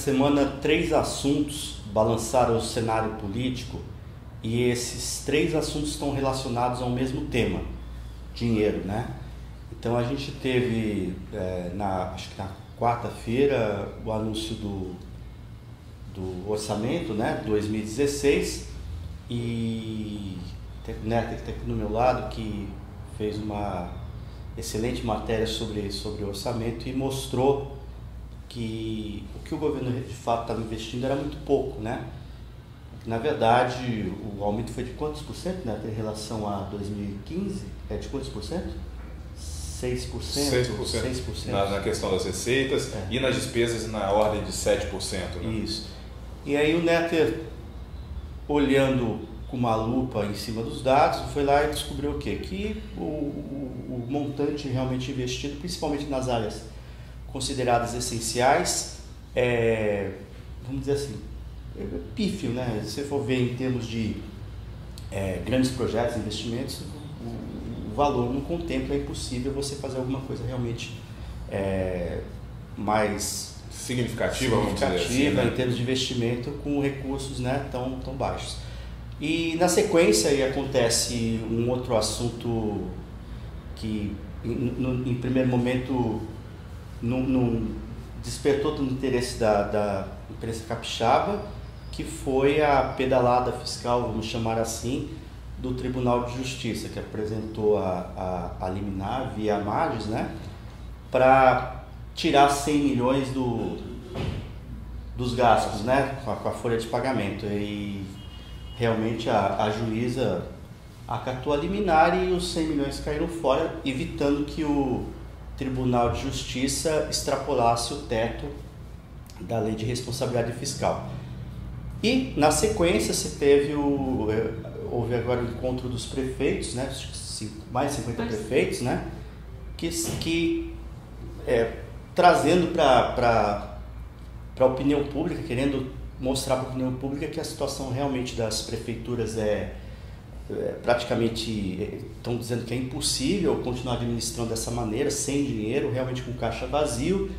semana 3 assuntos balançaram o cenário político e esses 3 assuntos estão relacionados ao mesmo tema, dinheiro, né? Então a gente teve, acho que na quarta-feira, o anúncio do orçamento, né, 2016, e o Neto que está aqui do meu lado, que fez uma excelente matéria sobre o orçamento e mostrou que o que o governo de fato estava investindo era muito pouco, né? Na verdade, o aumento foi de quantos por cento, né, em relação a 2015? É de quantos por cento? 6%? 6%. Na questão das receitas e nas despesas na ordem de 7%. Né? Isso. E aí o Netter, olhando com uma lupa em cima dos dados, foi lá e descobriu o quê? Que o montante realmente investido, principalmente nas áreas consideradas essenciais, vamos dizer assim, pífio, né? Se você for ver em termos de grandes projetos, investimentos, o valor não contempla, é impossível você fazer alguma coisa realmente mais significativa, vamos dizer assim, né? Em termos de investimento com recursos, né, tão baixos. E na sequência aí acontece um outro assunto que em primeiro momento não despertou todo o interesse da imprensa capixaba, que foi a pedalada fiscal, vamos chamar assim, do Tribunal de Justiça, que apresentou a liminar via Magis, né, para tirar 100 milhões dos gastos, né, com a folha de pagamento. E realmente a juíza acatou a liminar e os 100 milhões caíram fora, evitando que o Tribunal de Justiça extrapolasse o teto da Lei de Responsabilidade Fiscal. E na sequência houve agora o encontro dos prefeitos, né, mais de 50 prefeitos, né, que trazendo para a opinião pública, querendo mostrar para a opinião pública que a situação realmente das prefeituras praticamente, estão dizendo que é impossível continuar administrando dessa maneira, sem dinheiro, realmente com caixa vazio,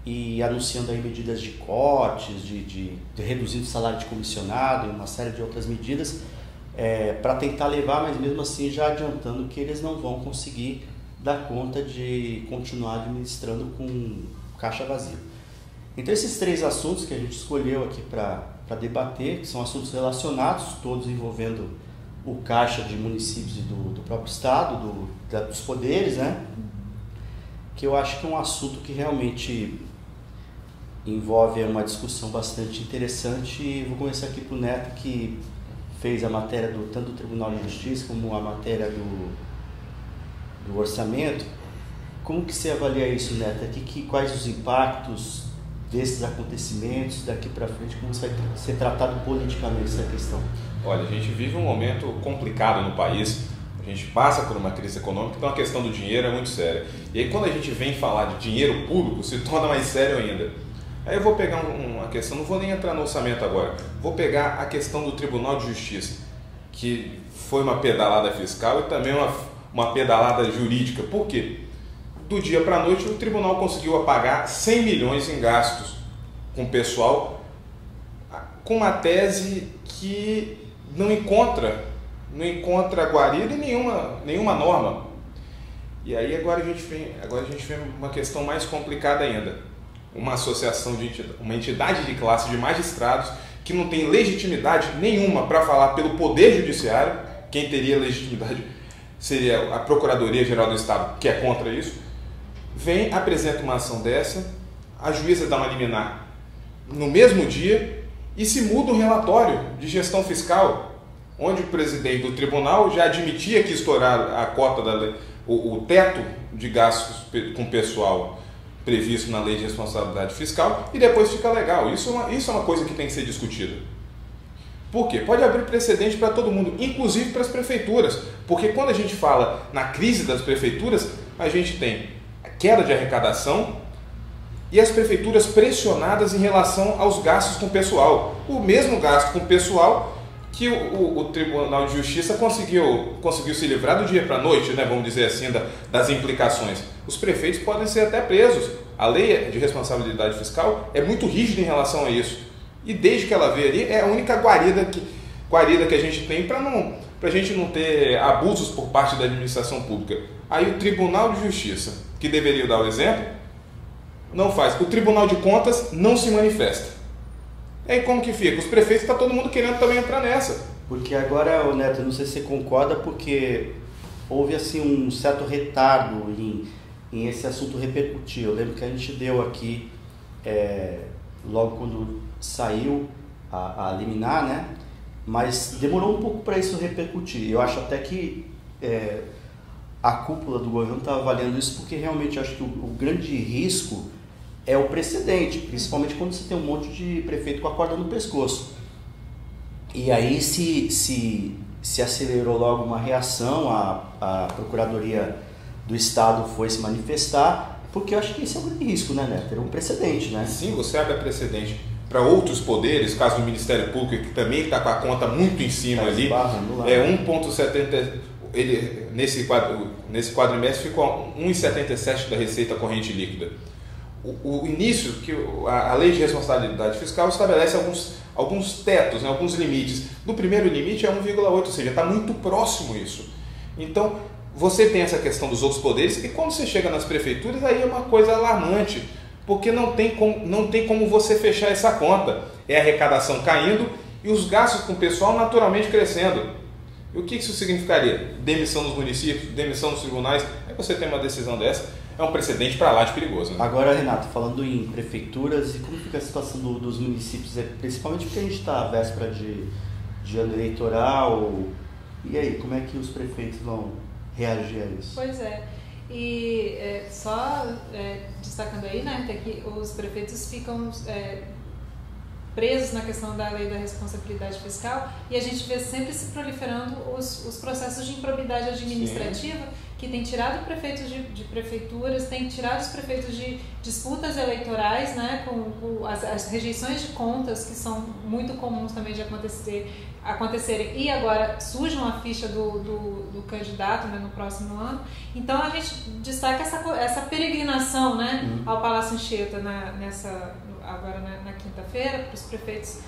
e anunciando aí medidas de cortes, de reduzindo o salário de comissionado e uma série de outras medidas para tentar levar, mas mesmo assim já adiantando que eles não vão conseguir dar conta de continuar administrando com caixa vazia. Então esses 3 assuntos que a gente escolheu aqui para debater, que são assuntos relacionados, todos envolvendo o caixa de municípios e do próprio estado, dos poderes, né? Que eu acho que é um assunto que realmente envolve uma discussão bastante interessante. E vou começar aqui para o Neto, que fez a matéria tanto do Tribunal de Justiça como a matéria do orçamento. Como que você avalia isso, Neto? Quais os impactos desses acontecimentos daqui para frente? Como vai ser tratado politicamente essa questão? Olha, a gente vive um momento complicado no país, a gente passa por uma crise econômica, então a questão do dinheiro é muito séria. E aí quando a gente vem falar de dinheiro público, se torna mais sério ainda. Aí eu vou pegar uma questão, não vou nem entrar no orçamento agora, vou pegar a questão do Tribunal de Justiça, que foi uma pedalada fiscal e também uma pedalada jurídica. Por quê? Do dia para a noite o tribunal conseguiu apagar 100 milhões em gastos com o pessoal, com uma tese que não encontra guarida em nenhuma norma. E aí agora a gente vem uma questão mais complicada ainda. Uma associação uma entidade de classe de magistrados que não tem legitimidade nenhuma para falar pelo Poder Judiciário. Quem teria legitimidade seria a Procuradoria-Geral do Estado, que é contra isso. Apresenta uma ação dessa, a juíza dá uma liminar no mesmo dia e se muda o relatório de gestão fiscal, onde o presidente do tribunal já admitia que estourar a cota o teto de gastos com pessoal previsto na Lei de Responsabilidade Fiscal, e depois fica legal. Isso é uma coisa que tem que ser discutida. Por quê? Pode abrir precedente para todo mundo, inclusive para as prefeituras, porque quando a gente fala na crise das prefeituras, a gente tem a queda de arrecadação e as prefeituras pressionadas em relação aos gastos com pessoal. O mesmo gasto com pessoal que o Tribunal de Justiça conseguiu se livrar do dia para a noite, né, vamos dizer assim, das implicações. Os prefeitos podem ser até presos. A lei de responsabilidade fiscal é muito rígida em relação a isso. E desde que ela veio ali, é a única guarida que a gente tem para a gente não ter abusos por parte da administração pública. Aí o Tribunal de Justiça, que deveria dar o exemplo, não faz. O Tribunal de Contas não se manifesta. E aí como que fica? Os prefeitos, está todo mundo querendo também entrar nessa. Porque agora, Neto, não sei se você concorda, porque houve assim um certo retardo em esse assunto repercutir. Eu lembro que a gente deu aqui, logo quando saiu a liminar, né? Mas demorou um pouco para isso repercutir. Eu acho até que a cúpula do governo está avaliando isso, porque realmente acho que o grande risco é o precedente, principalmente quando você tem um monte de prefeito com a corda no pescoço. E aí se acelerou logo uma reação, a Procuradoria do Estado foi se manifestar, porque eu acho que esse é o grande risco, né, Neto? Ter um precedente, né? Sim, você abre precedente para outros poderes, caso do Ministério Público, que também está com a conta muito em cima ali, 1,70, ele nesse quadrimestre ficou 1,77 da receita corrente líquida. O início, que a lei de responsabilidade fiscal estabelece alguns tetos, né, alguns limites. No primeiro limite é 1,8, ou seja, está muito próximo isso. Então, você tem essa questão dos outros poderes, e quando você chega nas prefeituras, aí é uma coisa alarmante, porque não tem como você fechar essa conta. É a arrecadação caindo e os gastos com o pessoal naturalmente crescendo. E o que isso significaria? Demissão dos municípios, demissão dos tribunais. Aí você tem uma decisão dessa, é um precedente para lá de perigoso, né? Agora, Renato, falando em prefeituras, e como fica a situação dos municípios, principalmente porque a gente está à véspera de ano eleitoral, e aí, como é que os prefeitos vão reagir a isso? Pois é, e só destacando aí, né, que os prefeitos ficam presos na questão da lei da responsabilidade fiscal, e a gente vê sempre se proliferando os processos de improbidade administrativa. Sim. Que tem tirado prefeitos de prefeituras, tem tirado os prefeitos de disputas eleitorais, né, com as rejeições de contas, que são muito comuns também de acontecerem, e agora sujam a ficha do candidato, né, no próximo ano. Então a gente destaca essa peregrinação, né, ao Palácio Anchieta agora na quinta-feira, para os prefeitos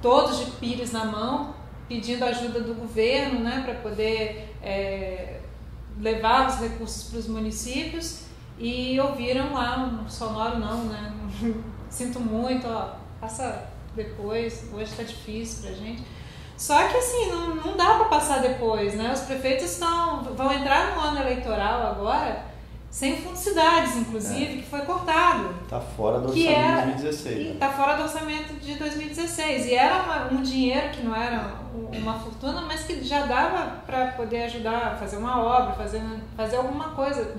todos de pires na mão, pedindo ajuda do governo, né, para poder levar os recursos para os municípios, e ouviram lá um sonoro não, né? Sinto muito, passa depois, hoje está difícil pra gente. Só que assim, não dá para passar depois, né? Os prefeitos vão entrar no ano eleitoral agora sem fundicidades, inclusive, que foi cortado. Está fora do orçamento de 2016. Está fora do orçamento de 2016. E era um dinheiro que não era uma fortuna, mas que já dava para poder ajudar a fazer uma obra, fazer alguma coisa,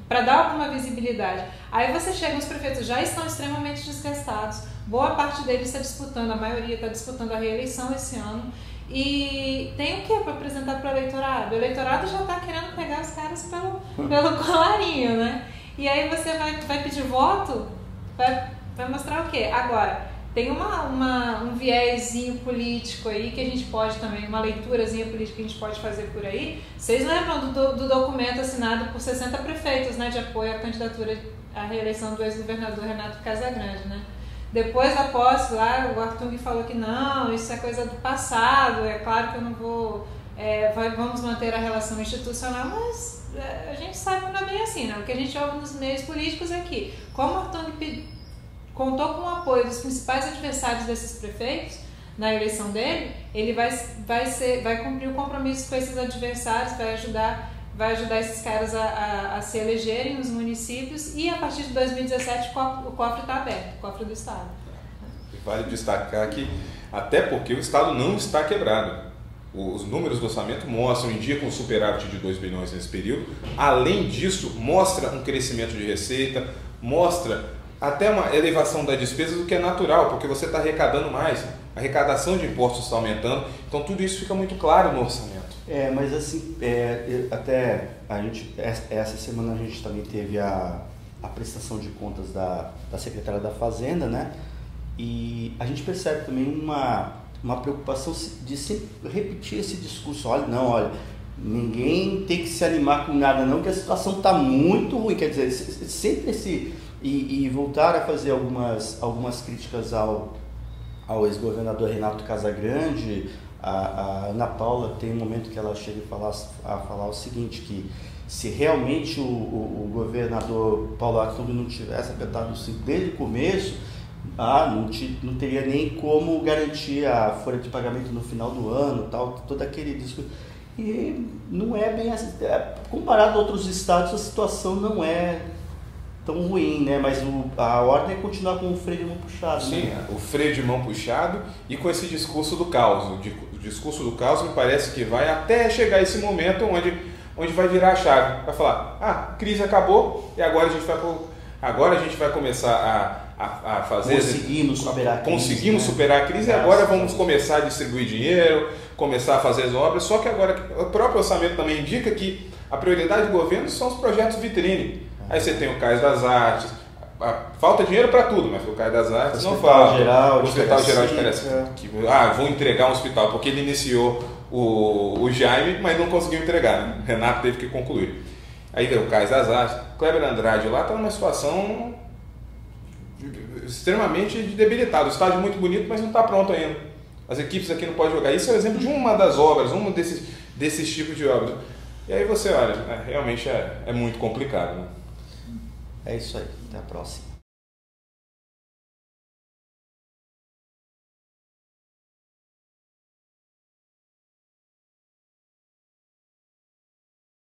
para dar alguma visibilidade. Aí você chega, os prefeitos já estão extremamente desgastados. Boa parte deles está disputando, a maioria está disputando a reeleição esse ano. E tem o que para apresentar para o eleitorado? O eleitorado já está querendo pegar os caras pelo colarinho, né? E aí você vai pedir voto, vai mostrar o quê? Agora, tem um viésinho político aí que a gente pode também, uma leiturazinha política que a gente pode fazer por aí. Vocês lembram do documento assinado por 60 prefeitos, né, de apoio à candidatura à reeleição do ex-governador Renato Casagrande, né? Depois da posse lá, o Artung falou que não, isso é coisa do passado, é claro que eu não vou, vamos manter a relação institucional, mas a gente sabe que não é bem assim, né? O que a gente ouve nos meios políticos é que, como o Artung contou com o apoio dos principais adversários desses prefeitos na eleição dele, ele vai cumprir o compromisso com esses adversários, vai ajudar esses caras a se elegerem nos municípios, e a partir de 2017 o cofre está aberto, o cofre do Estado. Vale destacar que, até porque o Estado não está quebrado. Os números do orçamento mostram, indicam um superávit de 2 bilhões nesse período. Além disso, mostra um crescimento de receita, mostra até uma elevação da despesa, do que é natural, porque você está arrecadando mais. A arrecadação de impostos está aumentando, então tudo isso fica muito claro no orçamento. Mas assim, até essa semana a gente também teve a prestação de contas da Secretaria da Fazenda, né? E a gente percebe também uma uma preocupação de sempre repetir esse discurso. Olha, ninguém tem que se animar com nada não, que a situação está muito ruim. Quer dizer, sempre e voltar a fazer algumas críticas ao ex-governador Renato Casagrande. A Ana Paula tem um momento que ela chega a falar o seguinte, que se realmente o governador Paulo Ackton não tivesse apertado o cinto desde o começo, não teria nem como garantir a folha de pagamento no final do ano, tal, todo aquele discurso. E não é bem assim, comparado a outros estados, a situação não é tão ruim, né? Mas a ordem é continuar com o freio de mão puxado. Sim, né? O freio de mão puxado e com esse discurso do caos. O discurso do caos me parece que vai até chegar esse momento onde vai virar a chave. Vai falar, a crise acabou e agora a gente vai começar a fazer... Conseguimos superar a crise e agora vamos começar a distribuir dinheiro, começar a fazer as obras, só que agora o próprio orçamento também indica que a prioridade do governo são os projetos vitrine. Aí você tem o Cais das Artes, falta dinheiro para tudo, mas o Cais das Artes não falta. O Hospital Geral de Cariacica, vou entregar um hospital, porque ele iniciou o Jaime, mas não conseguiu entregar, né? Renato teve que concluir. Aí o Cais das Artes, Kleber Andrade lá está numa situação extremamente debilitada. O estádio é muito bonito, mas não está pronto ainda. As equipes aqui não podem jogar. Isso é o exemplo de uma das obras, desses tipos de obras. E aí você olha, realmente é muito complicado. Né? É isso aí. Até a próxima.